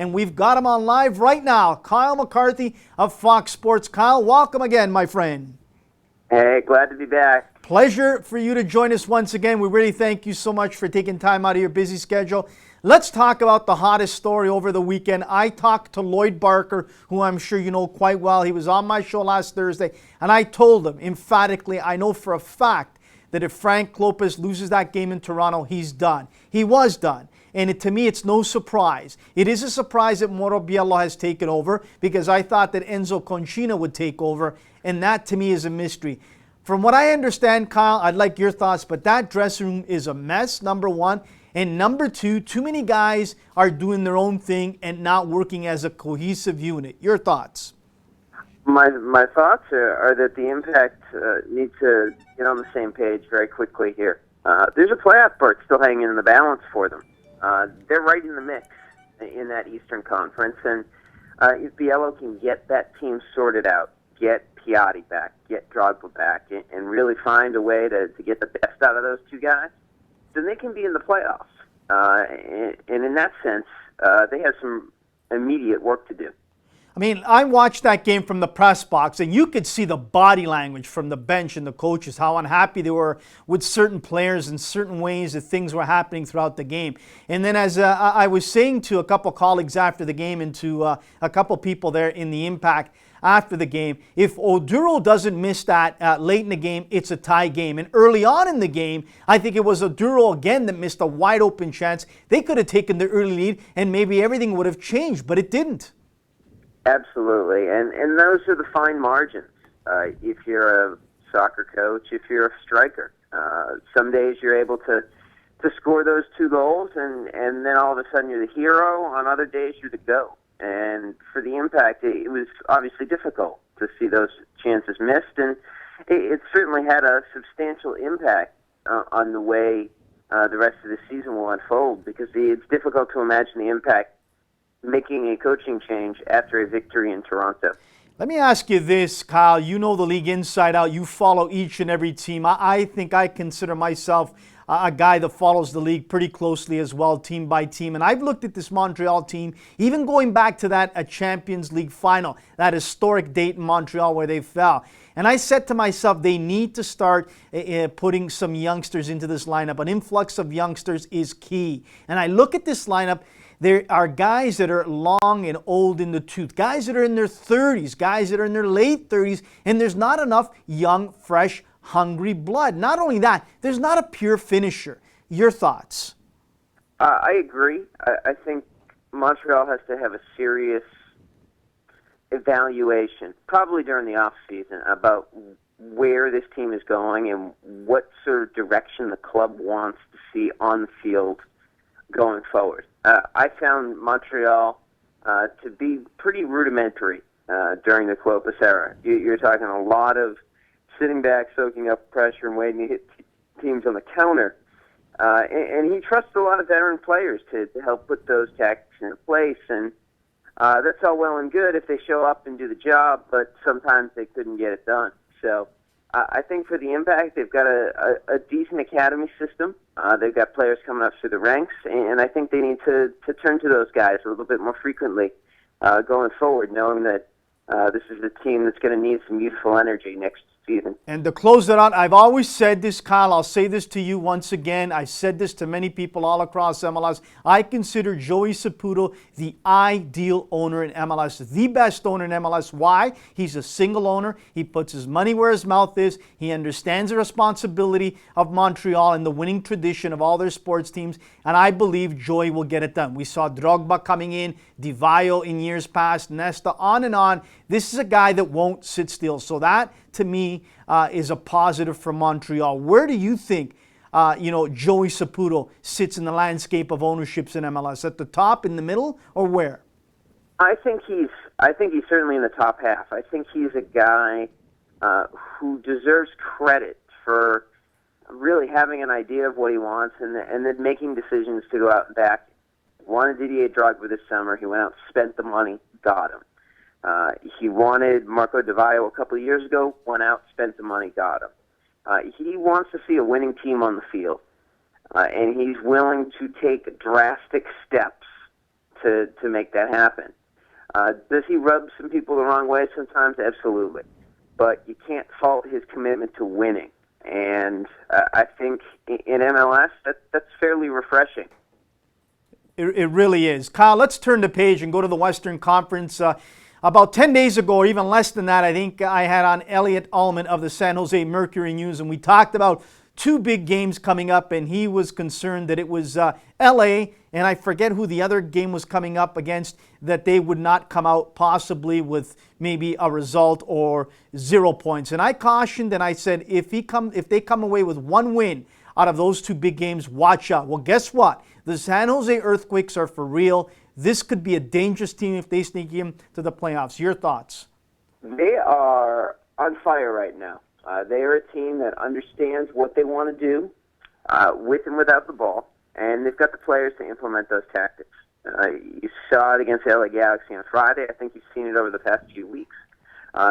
and we've got him on live right now. Kyle McCarthy of Fox Sports. Kyle, welcome again, my friend. Hey, glad to be back. Pleasure for you to join us once again. We really thank you so much for taking time out of your busy schedule. Let's talk about the hottest story over the weekend. I talked to Lloyd Barker, who I'm sure you know quite well. He was on my show last Thursday, and I told him emphatically, I know for a fact that if Frank Klopas loses that game in Toronto, he's done. He was done. And to me, it's no surprise. It is a surprise that Mauro Biello has taken over, because I thought that Enzo Conchina would take over, and that to me is a mystery. From what I understand, Kyle, I'd like your thoughts, but that dressing room is a mess, number one. And number two, too many guys are doing their own thing and not working as a cohesive unit. Your thoughts? My thoughts are that the Impact need to get on the same page very quickly here. There's a playoff berth still hanging in the balance for them. They're right in the mix in that Eastern Conference, and if Biello can get that team sorted out, get Piatti back, get Drogba back, and really find a way to get the best out of those two guys, then they can be in the playoffs. And in that sense, they have some immediate work to do. I mean, I watched that game from the press box, and you could see the body language from the bench and the coaches, how unhappy they were with certain players and certain ways that things were happening throughout the game. And then as I was saying to a couple colleagues after the game and to a couple people there in the Impact after the game, if Oduro doesn't miss that late in the game, it's a tie game. And early on in the game, I think it was Oduro again that missed a wide open chance. They could have taken the early lead and maybe everything would have changed, but it didn't. Absolutely, and those are the fine margins. If you're a soccer coach, if you're a striker, some days you're able to score those two goals, and then all of a sudden you're the hero. On other days you're the GOAT. And for the Impact, it was obviously difficult to see those chances missed, and it certainly had a substantial impact on the way the rest of the season will unfold, because it's difficult to imagine the Impact making a coaching change after a victory in Toronto. Let me ask you this, Kyle. You know the league inside out. You follow each and every team. I think I consider myself a guy that follows the league pretty closely as well, team by team. And I've looked at this Montreal team, even going back to that Champions League final, that historic date in Montreal where they fell. And I said to myself, they need to start putting some youngsters into this lineup. An influx of youngsters is key. And I look at this lineup. There are guys that are long and old in the tooth, guys that are in their 30s, guys that are in their late 30s, and there's not enough young, fresh, hungry blood. Not only that, there's not a pure finisher. Your thoughts? I agree. I think Montreal has to have a serious evaluation, probably during the off-season, about where this team is going and what sort of direction the club wants to see on the field going forward. I found Montreal to be pretty rudimentary during the Klopas era. You're talking a lot of sitting back, soaking up pressure, and waiting to hit teams on the counter. And he trusts a lot of veteran players to help put those tactics into place. And that's all well and good if they show up and do the job, but sometimes they couldn't get it done. So I think for the Impact, they've got a decent academy system. They've got players coming up through the ranks, and I think they need to turn to those guys a little bit more frequently going forward, knowing that this is a team that's going to need some youthful energy next season. And to close that out, I've always said this, Kyle, I'll say this to you once again. I said this to many people all across MLS. I consider Joey Saputo the ideal owner in MLS, the best owner in MLS. Why? He's a single owner. He puts his money where his mouth is. He understands the responsibility of Montreal and the winning tradition of all their sports teams, and I believe Joey will get it done. We saw Drogba coming in, Di Vaio in years past, Nesta, on and on. This is a guy that won't sit still. So that, to me, is a positive for Montreal. Where do you think, Joey Saputo sits in the landscape of ownerships in MLS? At the top, in the middle, or where? I think he's certainly in the top half. I think he's a guy who deserves credit for really having an idea of what he wants and then making decisions to go out and back. He wanted Didier Drogba this summer. He went out, spent the money, got him. He wanted Marco Di Vaio a couple of years ago, went out, spent the money, got him. He wants to see a winning team on the field, and he's willing to take drastic steps to make that happen. Does he rub some people the wrong way sometimes? Absolutely. But you can't fault his commitment to winning. And I think in MLS, that's fairly refreshing. It really is. Kyle, let's turn the page and go to the Western Conference. About 10 days ago, or even less than that, I think I had on Elliot Ullman of the San Jose Mercury News, and we talked about two big games coming up, and he was concerned that it was L.A., and I forget who the other game was coming up against, that they would not come out possibly with maybe a result or 0 points. And I cautioned and I said, if they come away with one win out of those two big games, watch out. Well, guess what? The San Jose Earthquakes are for real. This could be a dangerous team if they sneak into the playoffs. Your thoughts? They are on fire right now. They are a team that understands what they want to do with and without the ball, and they've got the players to implement those tactics. You saw it against the LA Galaxy on Friday. I think you've seen it over the past few weeks.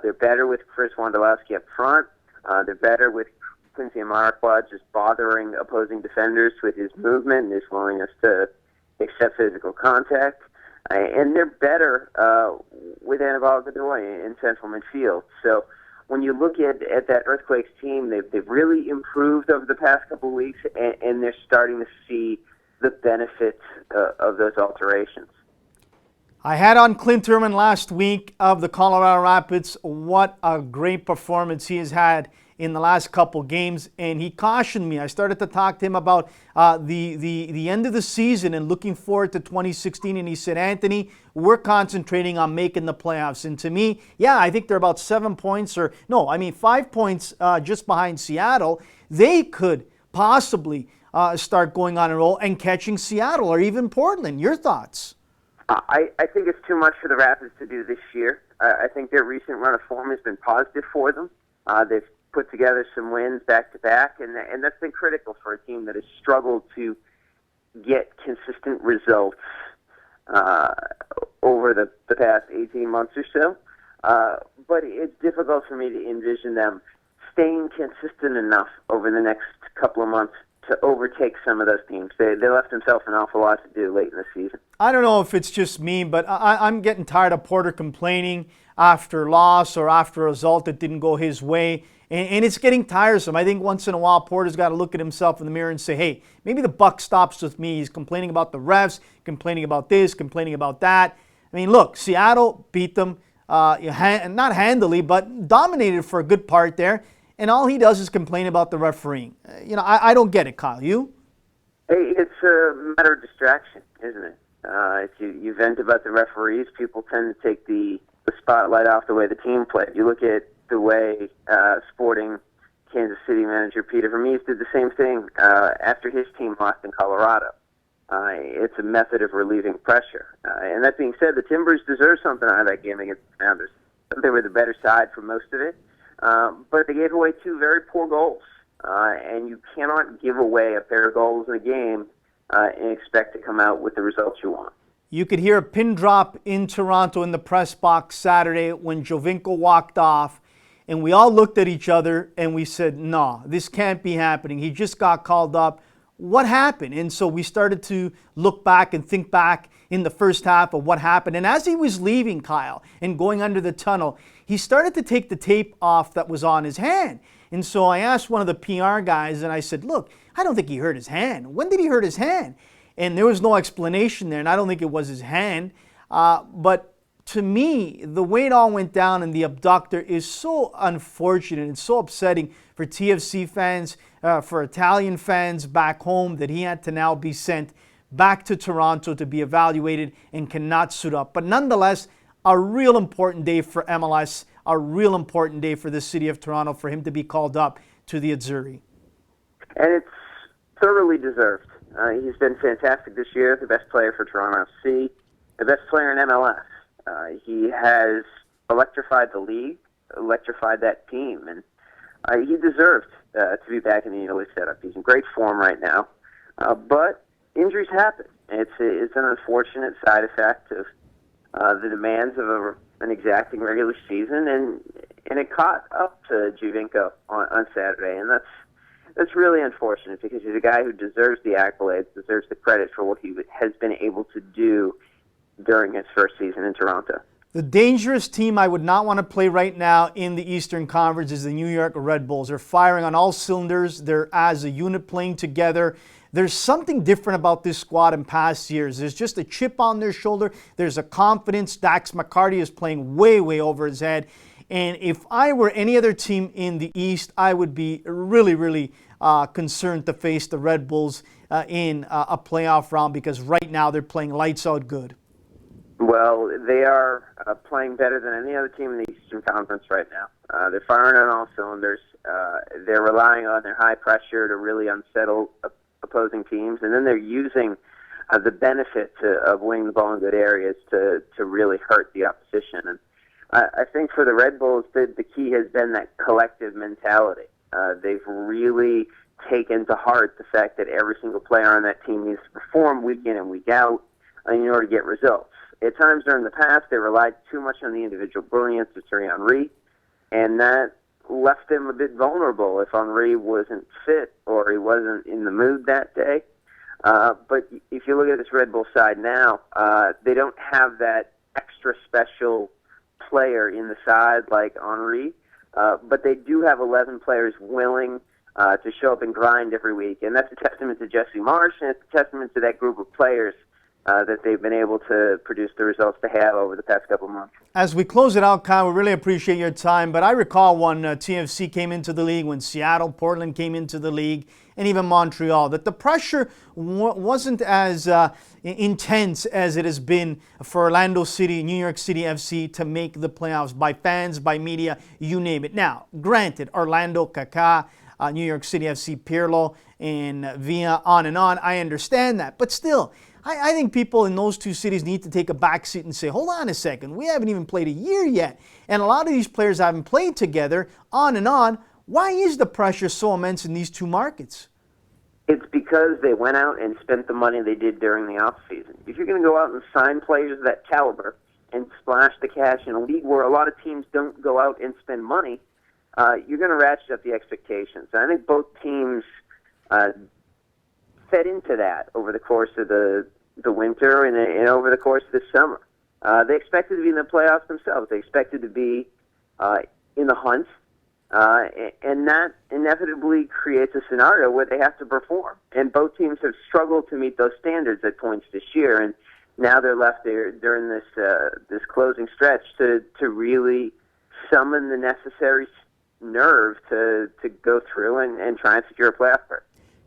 They're better with Chris Wondolowski up front. They're better with Quincy Amarikwa just bothering opposing defenders with his movement and his willingness to accept physical contact. And they're better with Anibal Godoy in central midfield. So when you look at that Earthquakes team, they've really improved over the past couple of weeks, and they're starting to see the benefits of those alterations. I had on Clint Irwin last week of the Colorado Rapids. What a great performance he has had in the last couple games, and he cautioned me. I started to talk to him about the end of the season and looking forward to 2016, and he said, Anthony, we're concentrating on making the playoffs. And to me, yeah, I think they're about 7 points, 5 points just behind Seattle. They could possibly start going on a roll and catching Seattle or even Portland. Your thoughts? I think it's too much for the Rapids to do this year. I think their recent run of form has been positive for them. They've put together some wins back-to-back, and that's been critical for a team that has struggled to get consistent results over the past 18 months or so. But it's difficult for me to envision them staying consistent enough over the next couple of months to overtake some of those teams. They left themselves an awful lot to do late in the season. I don't know if it's just me, but I'm getting tired of Porter complaining after loss or after a result that didn't go his way. And it's getting tiresome. I think once in a while, Porter's got to look at himself in the mirror and say, hey, maybe the buck stops with me. He's complaining about the refs, complaining about this, complaining about that. I mean, look, Seattle beat them, not handily, but dominated for a good part there. And all he does is complain about the refereeing. I don't get it, Kyle. You? Hey, it's a matter of distraction, isn't it? If you vent about the referees, people tend to take the spotlight off the way the team played. You look at the way Sporting Kansas City manager Peter Vermees did the same thing after his team lost in Colorado. It's a method of relieving pressure. And that being said, the Timbers deserve something out of that game against the Sounders. They were the better side for most of it. But they gave away two very poor goals. And you cannot give away a pair of goals in a game and expect to come out with the results you want. You could hear a pin drop in Toronto in the press box Saturday when Jovinko walked off. And we all looked at each other and we said, no, this can't be happening. He just got called up. What happened? And so we started to look back and think back in the first half of what happened. And as he was leaving, Kyle, and going under the tunnel, he started to take the tape off that was on his hand. And so I asked one of the PR guys and I said, look, I don't think he hurt his hand. When did he hurt his hand? And there was no explanation there, and I don't think it was his hand. But to me, the way it all went down and the abductor is so unfortunate and so upsetting for TFC fans, for Italian fans back home, that he had to now be sent back to Toronto to be evaluated and cannot suit up. But nonetheless, a real important day for MLS, a real important day for the city of Toronto for him to be called up to the Azzurri. And it's thoroughly deserved. He's been fantastic this year, the best player for Toronto FC, the best player in MLS. He has electrified the league, electrified that team, and he deserved to be back in the Italy setup. He's in great form right now, but injuries happen. It's an unfortunate side effect of the demands of an exacting regular season, and it caught up to Jovinko on Saturday, and that's really unfortunate because he's a guy who deserves the accolades, deserves the credit for what he has been able to do during his first season in Toronto. The dangerous team I would not want to play right now in the Eastern Conference is the New York Red Bulls. They're firing on all cylinders. They're as a unit playing together. There's something different about this squad in past years. There's just a chip on their shoulder. There's a confidence. McCarthy is playing way, way over his head. And if I were any other team in the East, I would be really, really concerned to face the Red Bulls in a playoff round, because right now they're playing lights out good. Well, they are playing better than any other team in the Eastern Conference right now. They're firing on all cylinders. They're relying on their high pressure to really unsettle opposing teams, and then they're using the benefit of winning the ball in good areas to really hurt the opposition. And I think for the Red Bulls, the key has been that collective mentality. They've really taken to heart the fact that every single player on that team needs to perform week in and week out in order to get results. At times during the past, they relied too much on the individual brilliance of Thierry Henry, and that left them a bit vulnerable if Henry wasn't fit or he wasn't in the mood that day. But if you look at this Red Bull side now, they don't have that extra special player in the side like Henry, but they do have 11 players willing to show up and grind every week, and that's a testament to Jesse Marsch, and it's a testament to that group of players that they've been able to produce the results they have over the past couple of months. As we close it out, Kyle, we really appreciate your time, but I recall when TFC came into the league, when Seattle, Portland came into the league, and even Montreal, that the pressure wasn't as intense as it has been for Orlando City, New York City FC to make the playoffs, by fans, by media, you name it. Now, granted, Orlando, Kaká, New York City FC, Pirlo, and Villa, on and on, I understand that, but still, I think people in those two cities need to take a back seat and say, hold on a second, we haven't even played a year yet. And a lot of these players haven't played together, on and on. Why is the pressure so immense in these two markets? It's because they went out and spent the money they did during the offseason. If you're going to go out and sign players of that caliber and splash the cash in a league where a lot of teams don't go out and spend money, you're going to ratchet up the expectations. And I think both teams fed into that over the course of the winter and over the course of the summer. They expected to be in the playoffs themselves. They expected to be in the hunt, and that inevitably creates a scenario where they have to perform. And both teams have struggled to meet those standards at points this year, and now they're left there during this closing stretch to really summon the necessary nerve to go through and try and secure a playoff berth.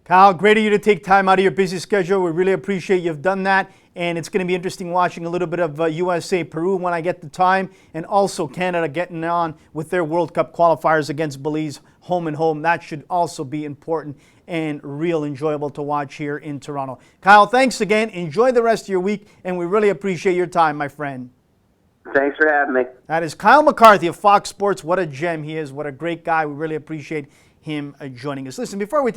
Kyle, great of you to take time out of your busy schedule. We really appreciate you've done that. And it's going to be interesting watching a little bit of USA Peru when I get the time, and also Canada getting on with their World Cup qualifiers against Belize, home and home. That should also be important and real enjoyable to watch here in Toronto. Kyle, thanks again. Enjoy the rest of your week, and we really appreciate your time, my friend. Thanks for having me. That is Kyle McCarthy of Fox Sports. What a gem he is. What a great guy. We really appreciate him joining us. Listen, before we